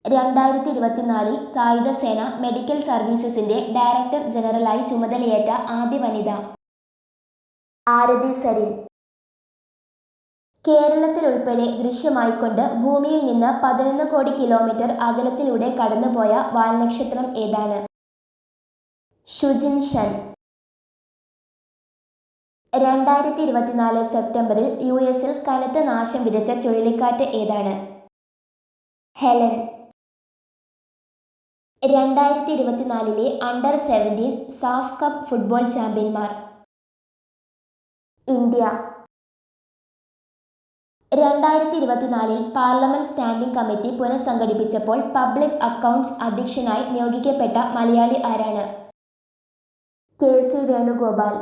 2024 സായുധ സേന medical സർവീസസിന്റെ director ജനറലായി ചുമതലയേറ്റ ആദ്യ വനിത ആരതി സരിൻ. കേരളത്തിലുൾപ്പെടെ ദൃശ്യമായിക്കൊണ്ട് ഭൂമിയിൽ നിന്ന് 11 കോടി കിലോമീറ്റർ അകലത്തിലൂടെ കടന്നുപോയ വാൽനക്ഷത്രം ഏതാണ്? ഷുജിൻ ഷൻ. 2024 സെപ്റ്റംബറിൽ US-ൽ കനത്ത നാശം വിതച്ച ചുഴലിക്കാറ്റ് ഏതാണ്? ഹെലൻ. 2024 അണ്ടർ-17 സാഫ് കപ്പ് ഫുട്ബോൾ ചാമ്പ്യന്മാർ? ഇന്ത്യ. 2024 പാർലമെന്റ് സ്റ്റാൻഡിംഗ് കമ്മിറ്റി പുനഃസംഘടിപ്പിച്ചപ്പോൾ പബ്ലിക് അക്കൗണ്ട്സ് അധ്യക്ഷനായി നിയോഗിക്കപ്പെട്ട മലയാളി ആരാണ്? KC വേണുഗോപാൽ.